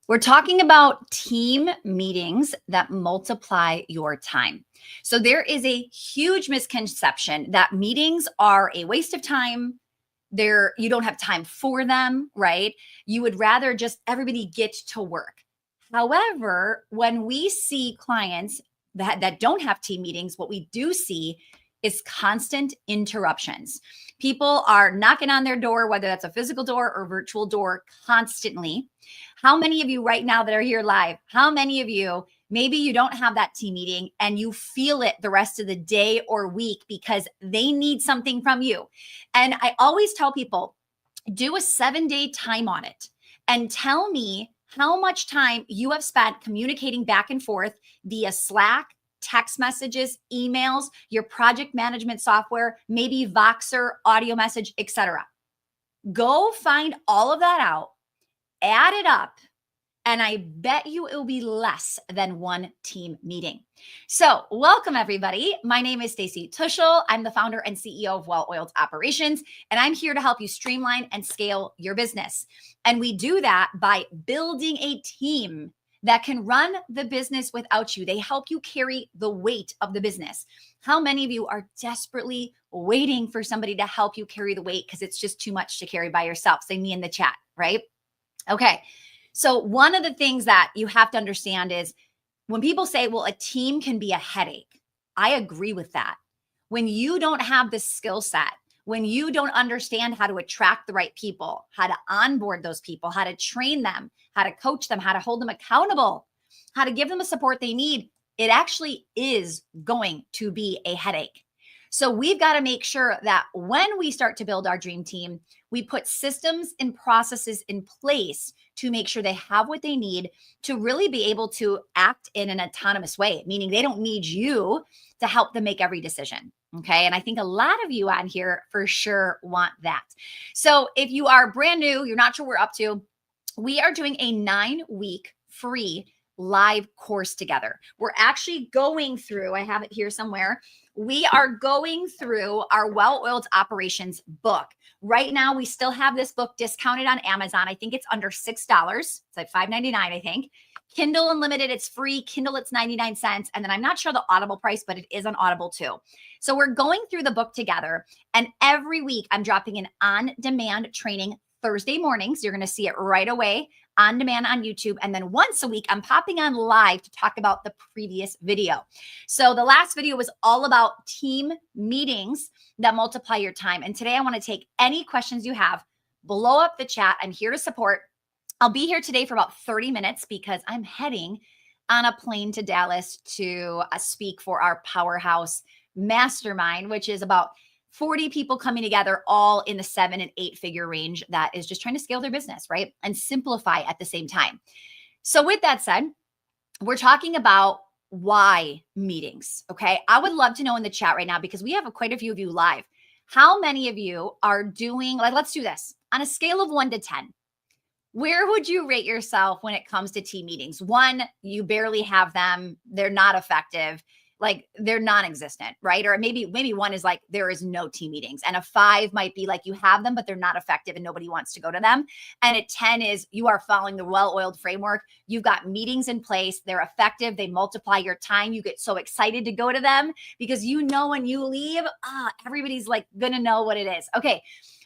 We're talking about team meetings that multiply your time. So, there is a huge misconception that meetings are a waste of time. You don't have time for them, right? You would rather just everybody get to work. However, when we see clients that don't have team meetings, what we do see is constant interruptions. People are knocking on their door, whether that's a physical door or virtual door, constantly. How many of you right now that are here live, how many of you, maybe you don't have that team meeting and you feel it the rest of the day or week because they need something from you? And I always tell people, do a 7-day time audit and tell me how much time you have spent communicating back and forth via Slack, text messages, emails, your project management software, maybe Voxer, audio message, etc. Go find all of that out, add it up, and I bet you it will be less than one team meeting. So, welcome everybody. My name is Stacy Tuschl. I'm the founder and CEO of Well-Oiled Operations, and I'm here to help you streamline and scale your business. And we do that by building a team that can run the business without you. They help you carry the weight of the business. How many of you are desperately waiting for somebody to help you carry the weight because it's just too much to carry by yourself? Say me in the chat, right? Okay. So one of the things that you have to understand is when people say, well, a team can be a headache, I agree with that. When you don't have the skill set, when you don't understand how to attract the right people, how to onboard those people, how to train them, how to coach them, how to hold them accountable, how to give them the support they need, it actually is going to be a headache. So we've got to make sure that when we start to build our dream team, we put systems and processes in place to make sure they have what they need to really be able to act in an autonomous way, meaning they don't need you to help them make every decision. Okay. And I think a lot of you on here for sure want that. So if you are brand new, you're not sure what we're up to, we are doing a 9-week free live course together. We're actually going through, I have it here somewhere. We are going through our Well-Oiled Operations book. Right now, we still have this book discounted on Amazon. I think it's under $6. It's like $5.99, I think. Kindle Unlimited, it's free. Kindle, it's 99 cents. And then I'm not sure the Audible price, but it is on Audible too. So we're going through the book together. And every week, I'm dropping an on-demand training Thursday mornings. You're going to see it right away on demand on YouTube. And then once a week, I'm popping on live to talk about the previous video. So the last video was all about team meetings that multiply your time. And today I want to take any questions you have, blow up the chat. I'm here to support. I'll be here today for about 30 minutes because I'm heading on a plane to Dallas to speak for our Powerhouse Mastermind, which is about 40 people coming together all in the 7 and 8 figure range that is just trying to scale their business, right? And simplify at the same time. So with that said, we're talking about why meetings, okay? I would love to know in the chat right now, because we have quite a few of you live. How many of you are doing, like, let's do this. On a scale of 1 to 10, where would you rate yourself when it comes to team meetings? 1, you barely have them. They're not effective. Like they're non-existent, right? Or maybe 1 is like, there is no team meetings. And a 5 might be like, you have them, but they're not effective and nobody wants to go to them. And a 10 is you are following the well-oiled framework. You've got meetings in place. They're effective. They multiply your time. You get so excited to go to them because you know, when you leave, everybody's like going to know what it is. Okay.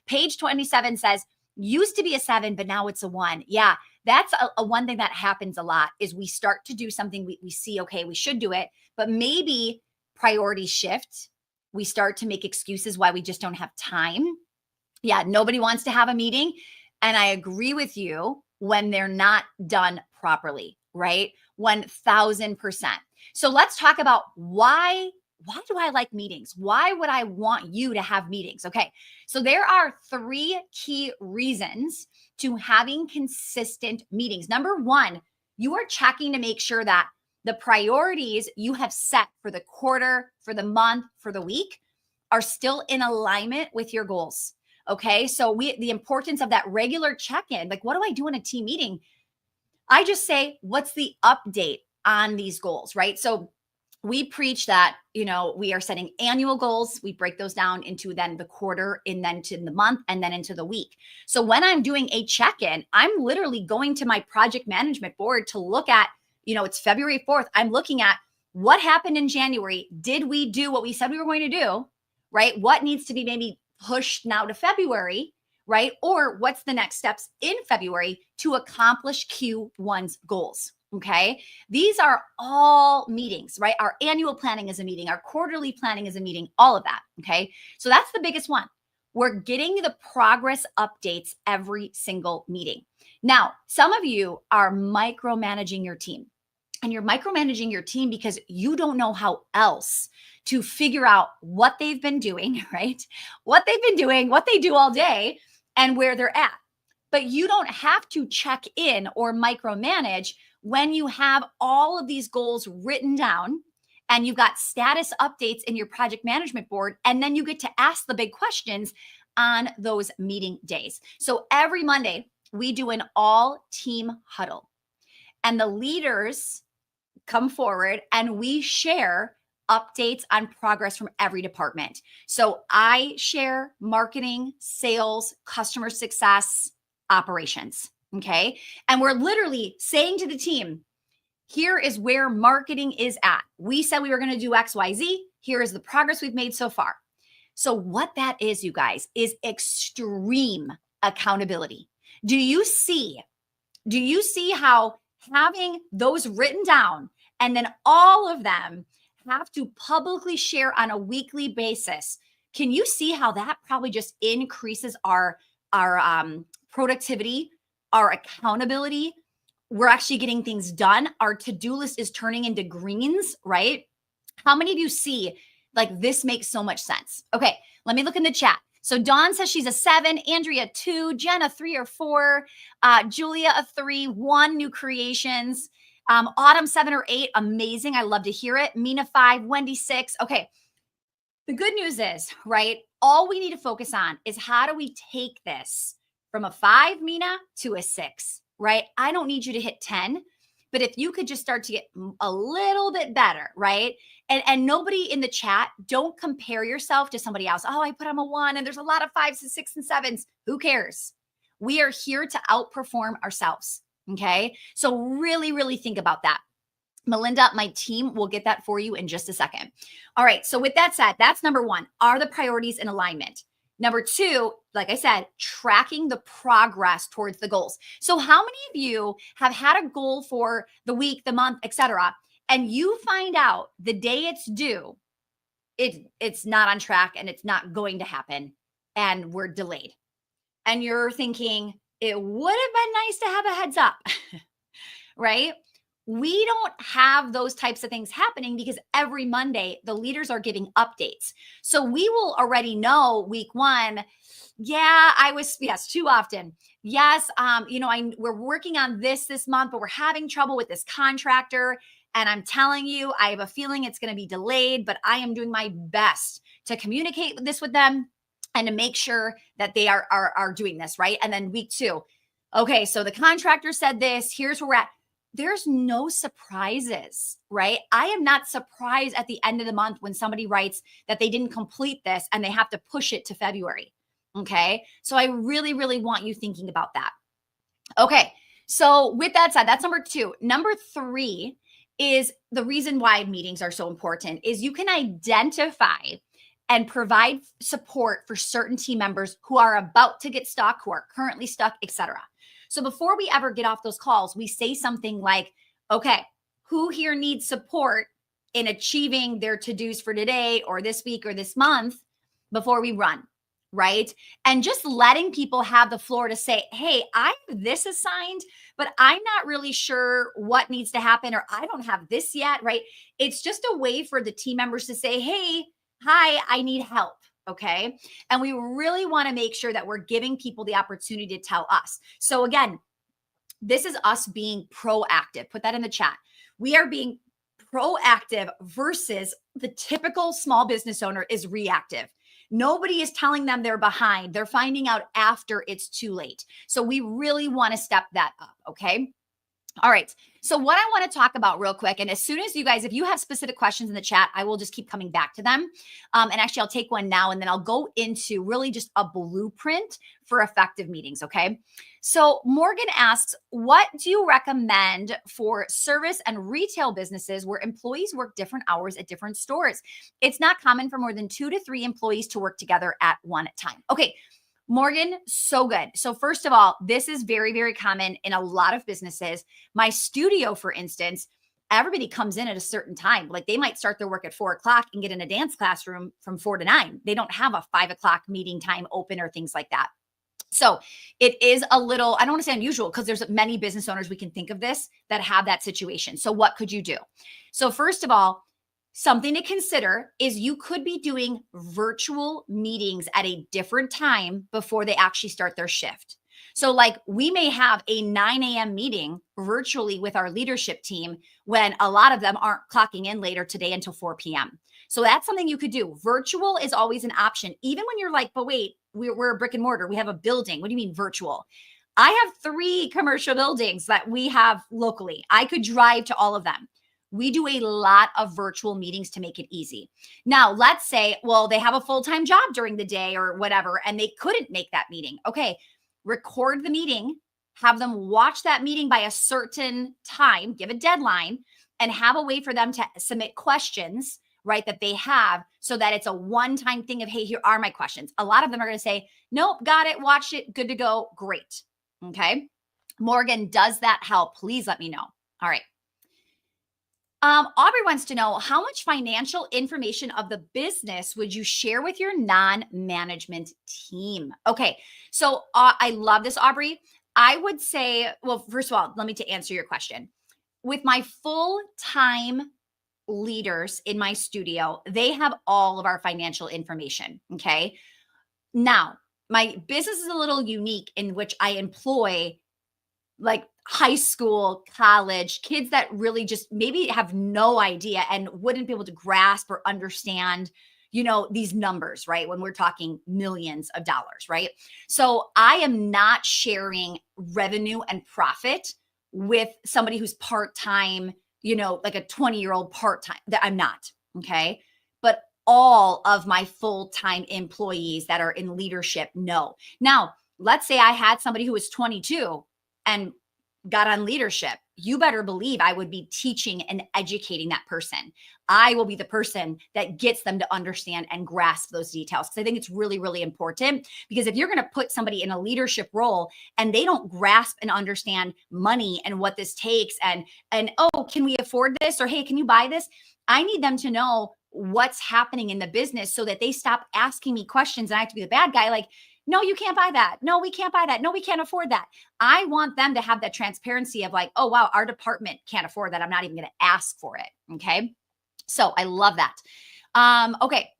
Page 27 says, used to be a 7, but now it's a 1. Yeah. That's a one thing that happens a lot is we start to do something we see, okay, we should do it, but maybe priorities shift. We start to make excuses why we just don't have time. Yeah, nobody wants to have a meeting. And I agree with you when they're not done properly, right? 1000%. So let's talk about why do I like meetings? Why would I want you to have meetings? Okay. So there are 3 key reasons to having consistent meetings. Number 1, you are checking to make sure that the priorities you have set for the quarter, for the month, for the week are still in alignment with your goals. Okay. So the importance of that regular check-in, like, what do I do in a team meeting? I just say, what's the update on these goals, right? So we preach that, we are setting annual goals. We break those down into then the quarter and then to the month and then into the week. So when I'm doing a check-in, I'm literally going to my project management board to look at, it's February 4th. I'm looking at what happened in January. Did we do what we said we were going to do, right? What needs to be maybe pushed now to February, right? Or what's the next steps in February to accomplish Q1's goals? Okay. These are all meetings, right? Our annual planning is a meeting. Our quarterly planning is a meeting, all of that. Okay. So that's the biggest one. We're getting the progress updates every single meeting. Now, some of you are micromanaging your team, and you're micromanaging your team because you don't know how else to figure out what they've been doing, right? What they've been doing, what they do all day, and where they're at. But you don't have to check in or micromanage when you have all of these goals written down and you've got status updates in your project management board, and then you get to ask the big questions on those meeting days. So every Monday, we do an all team huddle, and the leaders come forward and we share updates on progress from every department. So I share marketing, sales, customer success, operations. Okay. And we're literally saying to the team, here is where marketing is at. We said we were going to do XYZ. Here is the progress we've made so far. So what that is, you guys, is extreme accountability. Do you see how having those written down and then all of them have to publicly share on a weekly basis? Can you see how that probably just increases our productivity, our accountability? We're actually getting things done. Our to-do list is turning into greens, right? How many of you see like this makes so much sense? Okay, let me look in the chat. So Dawn says she's a 7, Andrea 2, Jenna 3 or 4, Julia a 3, 1 new creations, Autumn 7 or 8, amazing. I love to hear it. Mina 5, Wendy 6. Okay, the good news is, right, all we need to focus on is how do we take this from a 5, Mina, to a 6, right? I don't need you to hit 10, but if you could just start to get a little bit better, right? And nobody in the chat, don't compare yourself to somebody else. Oh, I put on a 1 and there's a lot of 5s and 6s and 7s. Who cares? We are here to outperform ourselves. Okay. So really, really think about that. Melinda, my team will get that for you in just a second. All right. So with that said, that's number 1. Are the priorities in alignment? Number 2, like I said, tracking the progress towards the goals. So how many of you have had a goal for the week, the month, etc., and you find out the day it's due, it's not on track and it's not going to happen and we're delayed? And you're thinking, it would have been nice to have a heads up, right? We don't have those types of things happening because every Monday the leaders are giving updates. So we will already know week 1. Yeah, yes, too often. Yes, we're working on this month, but we're having trouble with this contractor. And I'm telling you, I have a feeling it's going to be delayed, but I am doing my best to communicate this with them and to make sure that they are doing this, right? And then week 2, okay, so the contractor said this, here's where we're at. There's no surprises, right? I am not surprised at the end of the month when somebody writes that they didn't complete this and they have to push it to February. Okay. So I really, really want you thinking about that. Okay. So with that said, that's number 2. Number 3 is the reason why meetings are so important is you can identify and provide support for certain team members who are about to get stuck, who are currently stuck, etc. So before we ever get off those calls, we say something like, okay, who here needs support in achieving their to-dos for today or this week or this month before we run, right? And just letting people have the floor to say, hey, I have this assigned, but I'm not really sure what needs to happen, or I don't have this yet, right? It's just a way for the team members to say, hey, hi, I need help. Okay. And we really want to make sure that we're giving people the opportunity to tell us. So again, this is us being proactive. Put that in the chat. We are being proactive versus the typical small business owner is reactive. Nobody is telling them they're behind. They're finding out after it's too late. So we really want to step that up. Okay. All right. So what I want to talk about real quick, and as soon as you guys, if you have specific questions in the chat, I will just keep coming back to them. And actually, I'll take one now, and then I'll go into really just a blueprint for effective meetings. Okay. So Morgan asks, what do you recommend for service and retail businesses where employees work different hours at different stores? It's not common for more than 2 to 3 employees to work together at one time. Okay. Morgan, so good. So first of all, this is very, very common in a lot of businesses. My studio, for instance, everybody comes in at a certain time. Like they might start their work at 4 o'clock and get in a dance classroom from 4 to 9. They don't have a 5 o'clock meeting time open or things like that. So it is a little, I don't want to say unusual because there's many business owners we can think of this that have that situation. So what could you do? So first of all, something to consider is you could be doing virtual meetings at a different time before they actually start their shift. So like we may have a 9 a.m. meeting virtually with our leadership team when a lot of them aren't clocking in later today until 4 p.m. So that's something you could do. Virtual is always an option, even when you're like, but wait, we're a brick and mortar. We have a building. What do you mean virtual? I have 3 commercial buildings that we have locally. I could drive to all of them. We do a lot of virtual meetings to make it easy. Now, let's say, well, they have a full-time job during the day or whatever, and they couldn't make that meeting. Okay, record the meeting, have them watch that meeting by a certain time, give a deadline, and have a way for them to submit questions, right, that they have so that it's a one-time thing of, hey, here are my questions. A lot of them are going to say, nope, got it, watched it, good to go, great. Okay. Morgan, does that help? Please let me know. All right. Aubrey wants to know, how much financial information of the business would you share with your non-management team? Okay, so I love this, Aubrey. I would say, well, first of all, let me to answer your question. With my full-time leaders in my studio, they have all of our financial information, okay? Now, my business is a little unique in which I employ like high school, college, kids that really just maybe have no idea and wouldn't be able to grasp or understand, these numbers, right? When we're talking millions of dollars, right? So I am not sharing revenue and profit with somebody who's part-time, like a 20-year-old part-time. That I'm not, okay? But all of my full-time employees that are in leadership know. Now, let's say I had somebody who was 22 and got on leadership. You better believe I would be teaching and educating that person. I will be the person that gets them to understand and grasp those details. Because I think it's really, really important, because if you're going to put somebody in a leadership role and they don't grasp and understand money and what this takes and oh, can we afford this? Or hey, can you buy this? I need them to know what's happening in the business so that they stop asking me questions and I have to be the bad guy. Like, no, you can't buy that. No, we can't buy that. No, we can't afford that. I want them to have that transparency of like, oh, wow, our department can't afford that. I'm not even going to ask for it. Okay. So I love that. Okay.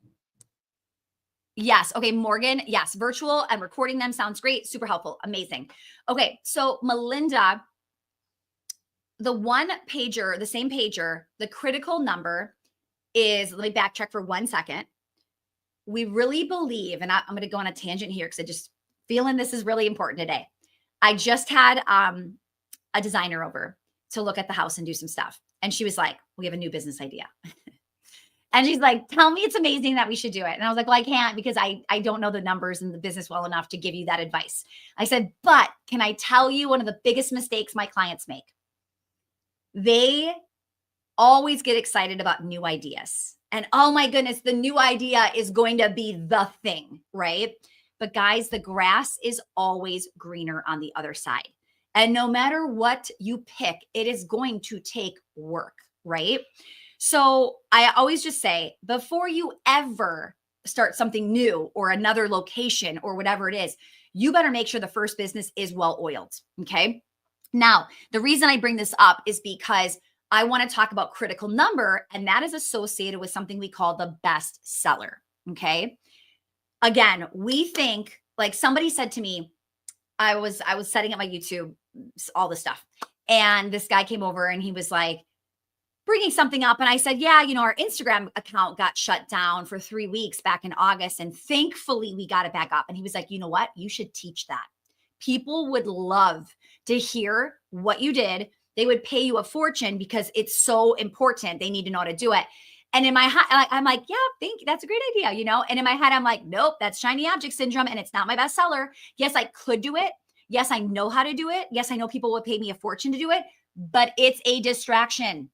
Yes. Okay. Morgan. Yes. Virtual and recording them sounds great. Super helpful. Amazing. Okay. So Melinda, the one pager, the same pager, the critical number is, let me backtrack for 1 second. We really believe, and I'm going to go on a tangent here because I just feeling this is really important today. I just had a designer over to look at the house and do some stuff. And she was like, we have a new business idea. And she's like, tell me it's amazing that we should do it. And I was like, well, I can't because I don't know the numbers in the business well enough to give you that advice. I said, but can I tell you one of the biggest mistakes my clients make? They always get excited about new ideas. And oh my goodness, the new idea is going to be the thing, right? But guys, the grass is always greener on the other side. And no matter what you pick, it is going to take work, right? So I always just say, before you ever start something new or another location or whatever it is, you better make sure the first business is well-oiled, okay? Now, the reason I bring this up is because I want to talk about critical number, and that is associated with something we call the best seller. Okay. Again, we think, like somebody said to me, I was setting up my YouTube, all this stuff. And this guy came over and he was like bringing something up. And I said, yeah, our Instagram account got shut down for 3 weeks back in August. And thankfully we got it back up. And he was like, you know what? You should teach that. People would love to hear what you did. They would pay you a fortune because it's so important. They need to know how to do it. And in my head, I'm like, yeah, thank you. That's a great idea, you know? And in my head, I'm like, nope, that's shiny object syndrome and it's not my bestseller. Yes, I could do it. Yes, I know how to do it. Yes, I know people would pay me a fortune to do it, but it's a distraction.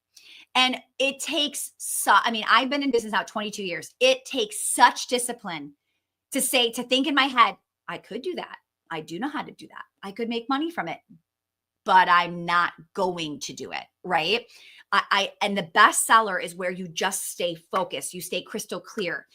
And it takes, I've been in business now 22 years. It takes such discipline to think in my head, I could do that. I do know how to do that. I could make money from it, but I'm not going to do it, right? And the best seller is where you just stay focused, you stay crystal clear,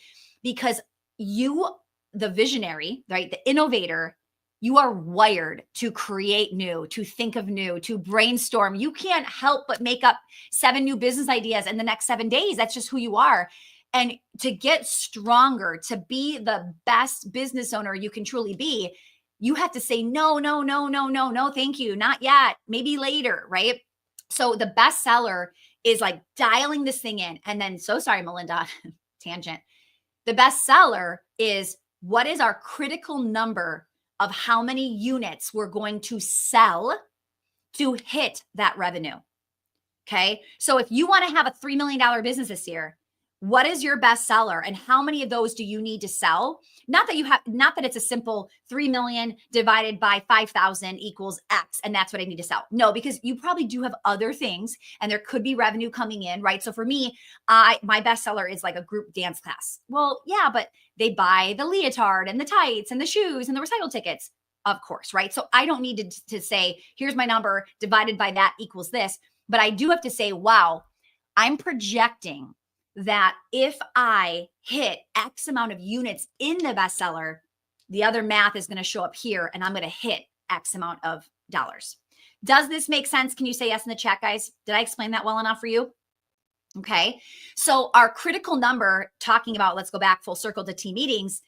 because you, the visionary, right, the innovator, you are wired to create new, to think of new, to brainstorm. You can't help but make up 7 new business ideas in the next 7 days. That's just who you are. And to get stronger, to be the best business owner you can truly be, you have to say, no, no, no, no, no, no, thank you. Not yet. Maybe later, right? So the best seller is like dialing this thing in. And then, so sorry, Melinda, tangent. The best seller is, what is our critical number of how many units we're going to sell to hit that revenue? Okay. So if you want to have a $3 million business this year, what is your best seller and how many of those do you need to sell? Not that it's a simple 3 million divided by 5,000 equals X. And that's what I need to sell. No, because you probably do have other things and there could be revenue coming in, right? So for me, my best seller is like a group dance class. Well, yeah, but they buy the leotard and the tights and the shoes and the recital tickets, of course, right? So I don't need to say, here's my number divided by that equals this. But I do have to say, wow, I'm projecting that if I hit X amount of units in the bestseller, the other math is going to show up here and I'm going to hit X amount of dollars. Does this make sense? Can you say yes in the chat, guys? Did I explain that well enough for you? Okay. So our critical number, talking about, let's go back full circle to team meetings.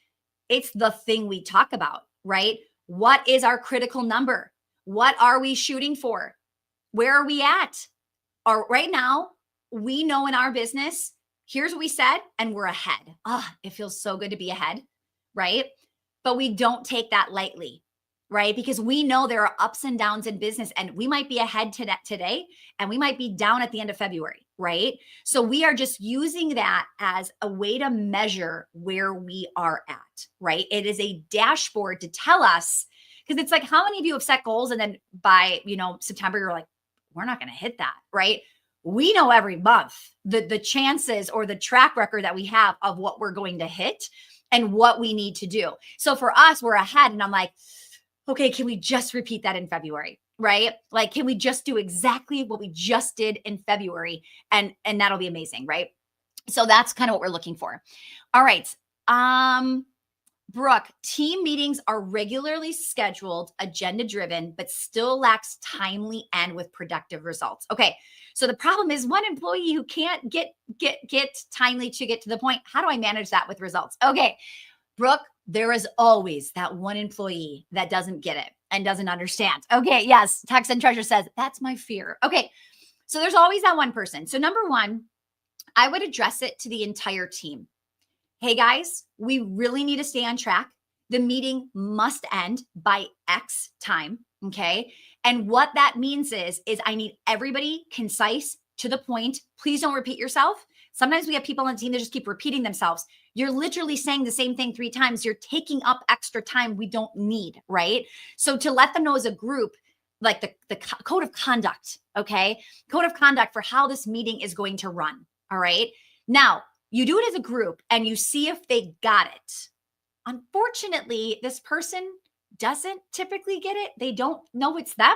It's the thing we talk about, right? What is our critical number? What are we shooting for? Where are we at? Right now, we know in our business, here's what we said, and we're ahead. It feels so good to be ahead, right? But we don't take that lightly, right? Because we know there are ups and downs in business, and we might be ahead today, and we might be down at the end of February, right? So we are just using that as a way to measure where we are at, right? It is a dashboard to tell us, because it's like, how many of you have set goals and then by, September, you're like, we're not going to hit that, right? We know every month the chances or the track record that we have of what we're going to hit and what we need to do. So for us, we're ahead. And I'm like, okay, can we just repeat that in February? Right? Like, can we just do exactly what we just did in February? And that'll be amazing, right? So that's kind of what we're looking for. All right. Brooke, team meetings are regularly scheduled, agenda driven, but still lacks timely and with productive results. Okay. So the problem is one employee who can't get timely to get to the point. How do I manage that with results? Okay. Brooke, there is always that one employee that doesn't get it and doesn't understand. Okay. Yes. Tax and Treasure says that's my fear. Okay. So there's always that one person. So number one, I would address it to the entire team. Hey guys, we really need to stay on track. The meeting must end by X time, okay? And what that means is I need everybody concise, to the point. Please don't repeat yourself. Sometimes we have people on the team that just keep repeating themselves. You're literally saying the same thing 3 times. You're taking up extra time we don't need, right? So to let them know as a group, like the code of conduct, okay? Code of conduct for how this meeting is going to run, all right? Now, you do it as a group and you see if they got it. Unfortunately, this person doesn't typically get it. They don't know it's them,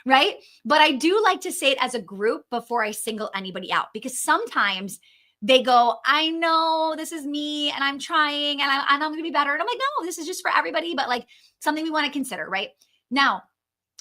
right? But I do like to say it as a group before I single anybody out, because sometimes they go, I know this is me and I'm trying and I'm going to be better. And I'm like, no, this is just for everybody, but like something we want to consider, right? Now,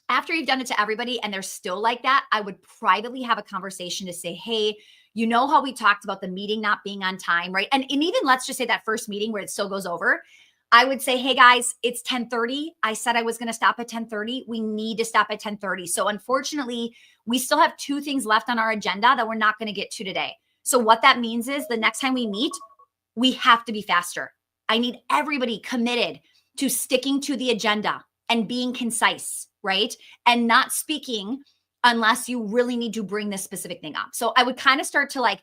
after you've done it to everybody and they're still like that, I would privately have a conversation to say, hey, you know how we talked about the meeting not being on time, right? And even let's just say that first meeting where it still goes over, I would say, hey guys, it's 10:30. I said I was going to stop at 10:30. We need to stop at 10:30. So unfortunately, we still have 2 things left on our agenda that we're not going to get to today. So what that means is the next time we meet, we have to be faster. I need everybody committed to sticking to the agenda and being concise, right? And not speaking unless you really need to bring this specific thing up. So I would kind of start to like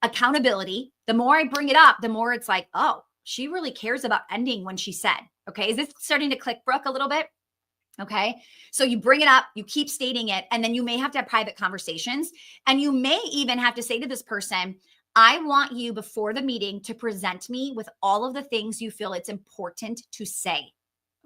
accountability. The more I bring it up, the more it's like, oh, she really cares about ending when she said, okay, is this starting to click, Brooke, a little bit? Okay. So you bring it up, you keep stating it, and then you may have to have private conversations. And you may even have to say to this person, I want you before the meeting to present me with all of the things you feel it's important to say.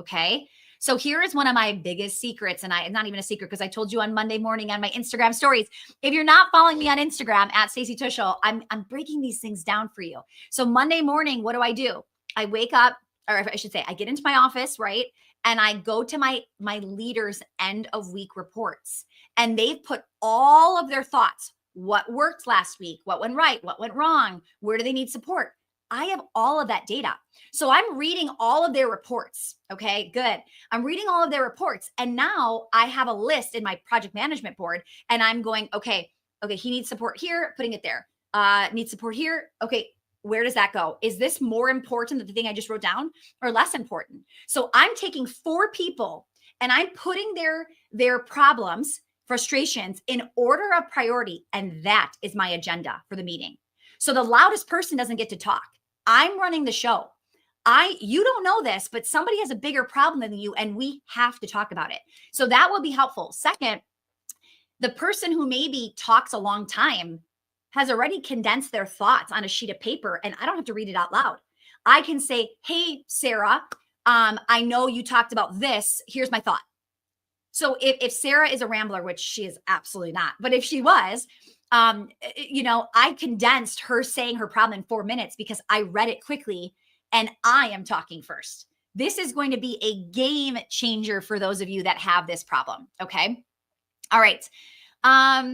Okay. So here is one of my biggest secrets. And it's not even a secret because I told you on Monday morning on my Instagram stories. If you're not following me on Instagram at Stacy Tuschl, I'm breaking these things down for you. So Monday morning, what do? I wake up, or I should say, I get into my office, right? And I go to my leaders' end of week reports, and they've put all of their thoughts. What worked last week? What went right? What went wrong? Where do they need support? I have all of that data. So I'm reading all of their reports. Okay, good. I'm reading all of their reports. And now I have a list in my project management board, and I'm going, okay, he needs support here, putting it there. Needs support here. Okay, where does that go? Is this more important than the thing I just wrote down or less important? So I'm taking 4 people and I'm putting their problems, frustrations in order of priority. And that is my agenda for the meeting. So the loudest person doesn't get to talk. I'm running the show. You don't know this, but somebody has a bigger problem than you, and we have to talk about it. So that will be helpful. Second, the person who maybe talks a long time has already condensed their thoughts on a sheet of paper, and I don't have to read it out loud. I can say, hey, Sarah, I know you talked about this. Here's my thought. So if Sarah is a rambler, which she is absolutely not, but if she was, I condensed her saying her problem in 4 minutes because I read it quickly and I am talking first. This is going to be a game changer for those of you that have this problem. Okay. All right. Back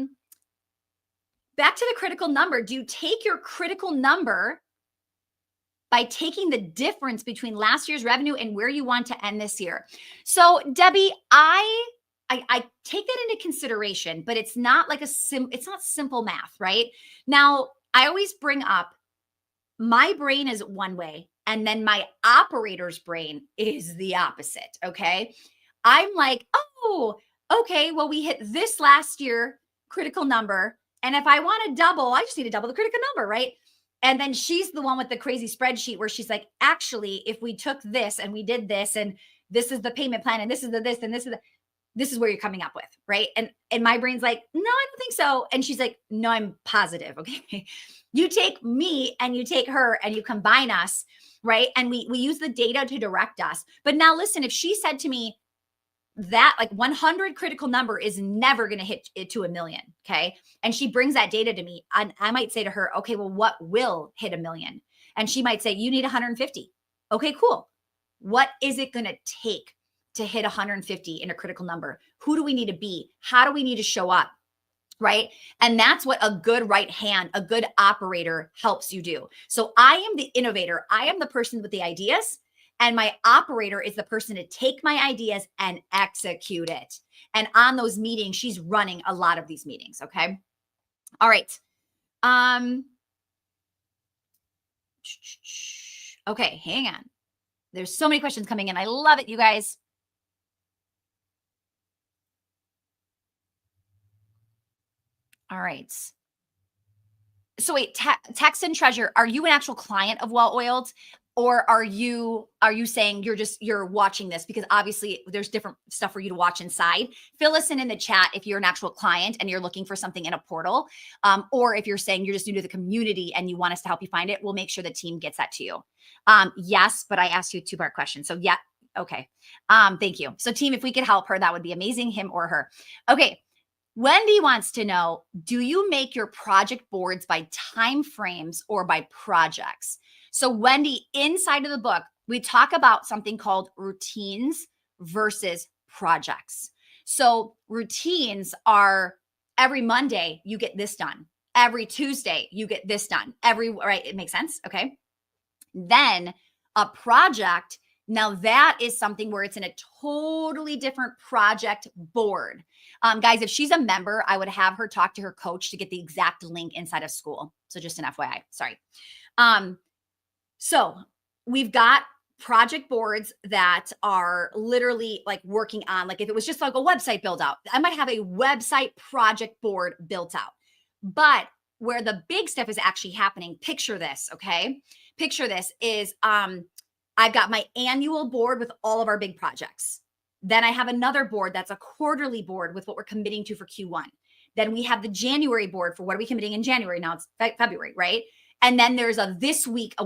to the critical number. Do you take your critical number by taking the difference between last year's revenue and where you want to end this year? So Debbie, I take that into consideration, but it's not like it's not simple math, right? Now, I always bring up my brain is one way, and then my operator's brain is the opposite. Okay. I'm like, oh, okay, well, we hit this last year critical number. And if I want to double, I just need to double the critical number, right? And then she's the one with the crazy spreadsheet where she's like, actually, if we took this and we did this, and this is the payment plan, and this is the this, and this is where you're coming up with, right? And my brain's like, no, I don't think so. And she's like, no, I'm positive. Okay. You take me and you take her and you combine us, right? And we use the data to direct us. But now listen, if she said to me that like 100 critical number is never going to hit it to 1 million. Okay. And she brings that data to me, I might say to her, okay, well, what will hit 1 million? And she might say, you need 150. Okay, cool. What is it going to take to hit 150 in a critical number? Who do we need to be? How do we need to show up? Right. And that's what a good right hand, a good operator helps you do. So I am the innovator. I am the person with the ideas, and my operator is the person to take my ideas and execute it. And on those meetings, she's running a lot of these meetings. Okay. All right. Okay. Hang on. There's so many questions coming in. I love it, you guys. All right. So wait, Tex and Treasure, are you an actual client of Well Oiled, or are you saying you're watching this because obviously there's different stuff for you to watch inside? Fill us in the chat if you're an actual client and you're looking for something in a portal, or if you're saying you're just new to the community and you want us to help you find it, we'll make sure the team gets that to you. Yes, but I asked you a 2-part question. So yeah, okay. Thank you. So team, if we could help her, that would be amazing, him or her. Okay. Wendy wants to know, do you make your project boards by time frames or by projects? So Wendy, inside of the book, we talk about something called routines versus projects. So routines are every Monday, you get this done. Every Tuesday, you get this done. Right? It makes sense. Okay. Then a project, now that is something where it's in a totally different project board. Guys, if she's a member, I would have her talk to her coach to get the exact link inside of school. So just an FYI, sorry. So we've got project boards that are literally like working on, like if it was just like a website build out, I might have a website project board built out. But where the big stuff is actually happening, picture this, okay? Picture this is I've got my annual board with all of our big projects. Then I have another board that's a quarterly board with what we're committing to for Q1. Then we have the January board for what are we committing in January? Now it's February, right? And then there's a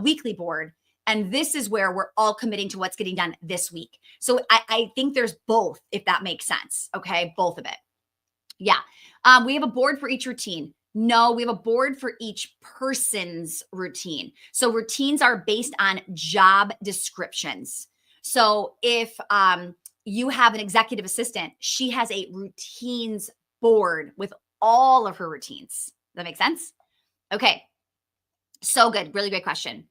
weekly board. And this is where we're all committing to what's getting done this week. So I think there's both, if that makes sense. Okay. Both of it. Yeah. We have a board for each routine. No, we have a board for each person's routine. So routines are based on job descriptions. So if you have an executive assistant, she has a routines board with all of her routines. Does that make sense? Okay. So good. Really great question.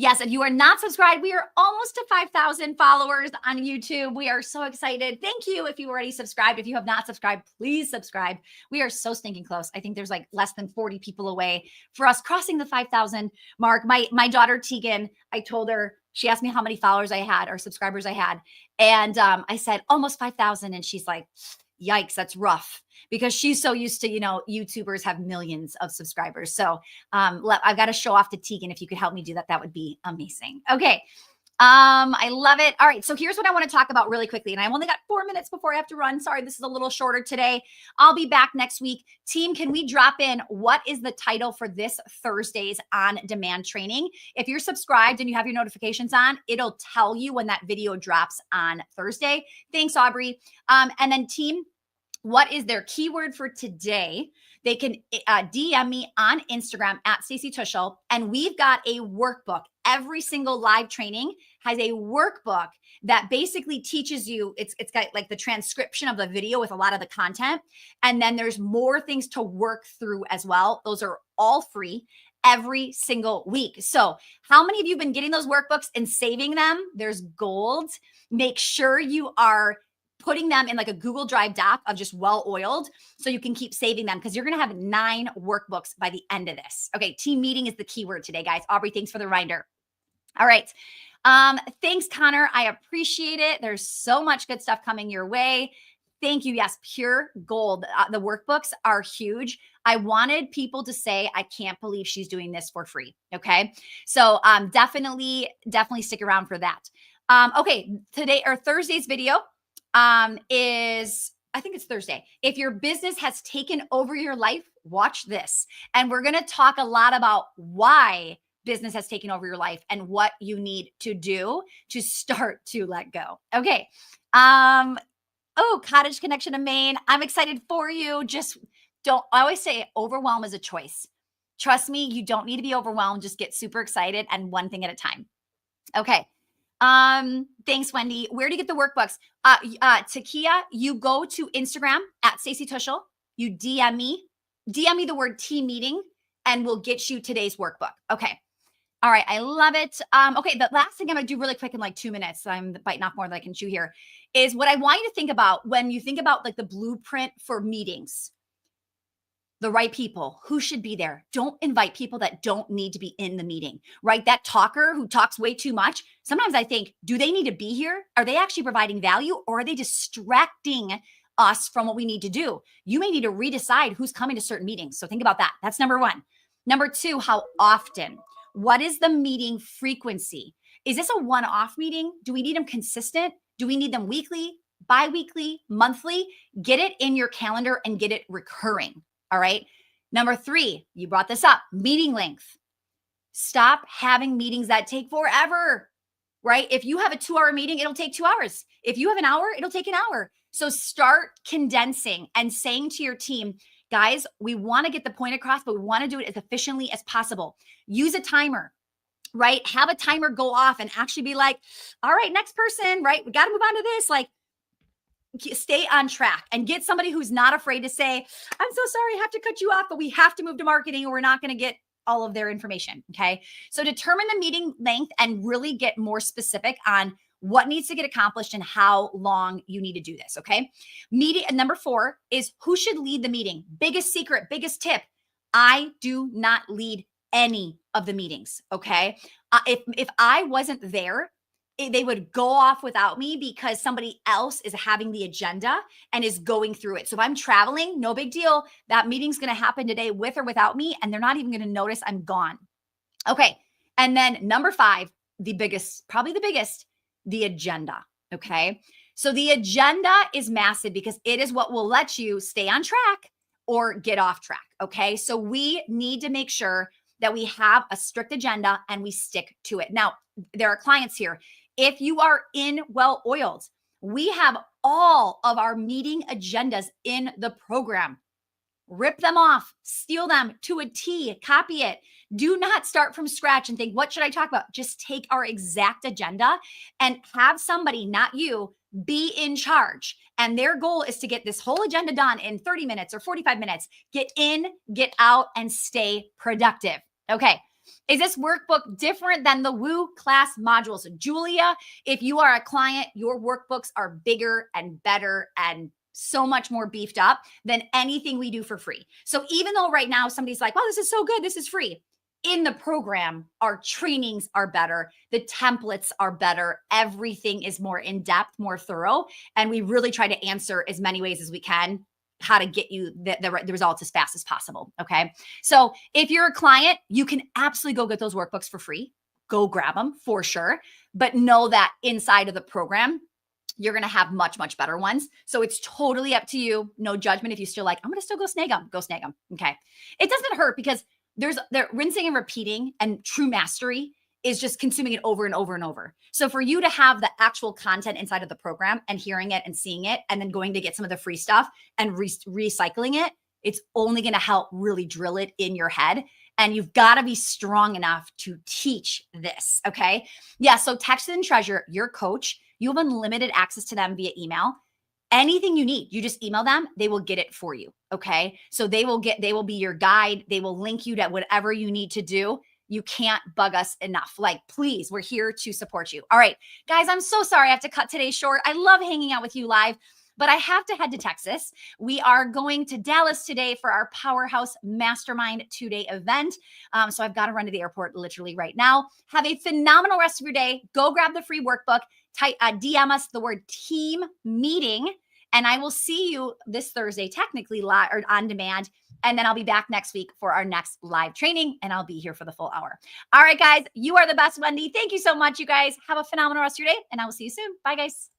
Yes, if you are not subscribed, we are almost to 5,000 followers on YouTube. We are so excited. Thank you if you already subscribed. If you have not subscribed, please subscribe. We are so stinking close. I think there's like less than 40 people away for us crossing the 5,000 mark. My daughter, Tegan, I told her, she asked me how many followers I had or subscribers I had. And I said, almost 5,000. And she's like, yikes, that's rough. Because she's so used to, YouTubers have millions of subscribers. So I've got to show off to Tegan. If you could help me do that, that would be amazing. Okay. I love it. All right. So here's what I want to talk about really quickly. And I've only got 4 minutes before I have to run. Sorry, this is a little shorter today. I'll be back next week. Team, can we drop in what is the title for this Thursday's on demand training? If you're subscribed and you have your notifications on, it'll tell you when that video drops on Thursday. Thanks, Aubrey. And then team, what is their keyword for today? They can DM me on Instagram at Stacy Tuschl, and we've got a workbook. Every single live training has a workbook that basically teaches you, it's got like the transcription of the video with a lot of the content. And then there's more things to work through as well. Those are all free every single week. So how many of you have been getting those workbooks and saving them? There's gold. Make sure you are putting them in like a Google Drive doc of just well-oiled so you can keep saving them, because you're going to have 9 workbooks by the end of this. Okay. Team meeting is the keyword today, guys. Aubrey, thanks for the reminder. All right. Thanks, Connor. I appreciate it. There's so much good stuff coming your way. Thank you. Yes. Pure gold. The workbooks are huge. I wanted people to say, I can't believe she's doing this for free. Okay. So definitely stick around for that. Okay. Today or Thursday's video is, I think it's Thursday. If your business has taken over your life, watch this. And we're going to talk a lot about why business has taken over your life and what you need to do to start to let go. Okay. Oh, Cottage Connection to Maine. I'm excited for you. Just don't, I always say overwhelm is a choice. Trust me, you don't need to be overwhelmed. Just get super excited and one thing at a time. Okay. Thanks, Wendy. Where do you get the workbooks? Takia, you go to Instagram at Stacy Tuschl. You DM me the word team meeting and we'll get you today's workbook. Okay. All right. I love it. Okay. The last thing I'm going to do really quick in like 2 minutes, I'm biting off more than I can chew here, is what I want you to think about when you think about like the blueprint for meetings. The right people who should be there. Don't invite people that don't need to be in the meeting, right? That talker who talks way too much. Sometimes I think, do they need to be here? Are they actually providing value, or are they distracting us from what we need to do? You may need to redecide who's coming to certain meetings. So think about that. That's number 1. Number 2, how often? What is the meeting frequency? Is this a one-off meeting? Do we need them consistent? Do we need them weekly, bi-weekly, monthly? Get it in your calendar and get it recurring. All right. Number 3, you brought this up, meeting length. Stop having meetings that take forever, right? If you have a 2-hour meeting, it'll take 2 hours. If you have an hour, it'll take an hour. So start condensing and saying to your team, guys, we want to get the point across, but we want to do it as efficiently as possible. Use a timer, right? Have a timer go off and actually be like, all right, next person, right? We got to move on to this. Like, stay on track and get somebody who's not afraid to say, I'm so sorry, I have to cut you off, but we have to move to marketing or we're not going to get all of their information. Okay. So determine the meeting length and really get more specific on what needs to get accomplished and how long you need to do this. Okay. Meeting. And number 4 is who should lead the meeting. Biggest secret, biggest tip. I do not lead any of the meetings. Okay. If I wasn't there, they would go off without me because somebody else is having the agenda and is going through it. So if I'm traveling, no big deal. That meeting's going to happen today with or without me, and they're not even going to notice I'm gone. Okay. And then number 5, the biggest, probably the biggest, the agenda. Okay. So the agenda is massive because it is what will let you stay on track or get off track. Okay. So we need to make sure that we have a strict agenda and we stick to it. Now, there are clients here. If you are in Well Oiled, we have all of our meeting agendas in the program. Rip them off, steal them to a T, copy it. Do not start from scratch and think, what should I talk about? Just take our exact agenda and have somebody, not you, be in charge. And their goal is to get this whole agenda done in 30 minutes or 45 minutes. Get in, get out, and stay productive. Okay. Is this workbook different than the Woo class modules? Julia, if you are a client, your workbooks are bigger and better and so much more beefed up than anything we do for free. So even though right now somebody's like, "Oh, this is so good, this is free," in the program, our trainings are better. The templates are better. Everything is more in-depth, more thorough. And we really try to answer as many ways as we can how to get you the results as fast as possible. Okay. So if you're a client, you can absolutely go get those workbooks for free. Go grab them for sure. But know that inside of the program, you're going to have much, much better ones. So it's totally up to you. No judgment. If you still like, I'm going to still go snag them, go snag them. Okay. It doesn't hurt because they're rinsing and repeating, and true mastery is just consuming it over and over and over. So for you to have the actual content inside of the program and hearing it and seeing it, and then going to get some of the free stuff and recycling it, it's only going to help really drill it in your head. And you've got to be strong enough to teach this. Okay. Yeah. So Text and Treasure, your coach, you have unlimited access to them via email. Anything you need, you just email them, they will get it for you. Okay. So they will be your guide. They will link you to whatever you need to do. You can't bug us enough. Like, please, we're here to support you. All right, guys, I'm so sorry I have to cut today short. I love hanging out with you live, but I have to head to Texas. We are going to Dallas today for our Powerhouse Mastermind 2-day event. So I've got to run to the airport literally right now. Have a phenomenal rest of your day. Go grab the free workbook. DM us the word team meeting, and I will see you this Thursday, technically live or on demand. And then I'll be back next week for our next live training, and I'll be here for the full hour. All right, guys, you are the best, Wendy. Thank you so much, you guys. Have a phenomenal rest of your day, and I will see you soon. Bye, guys.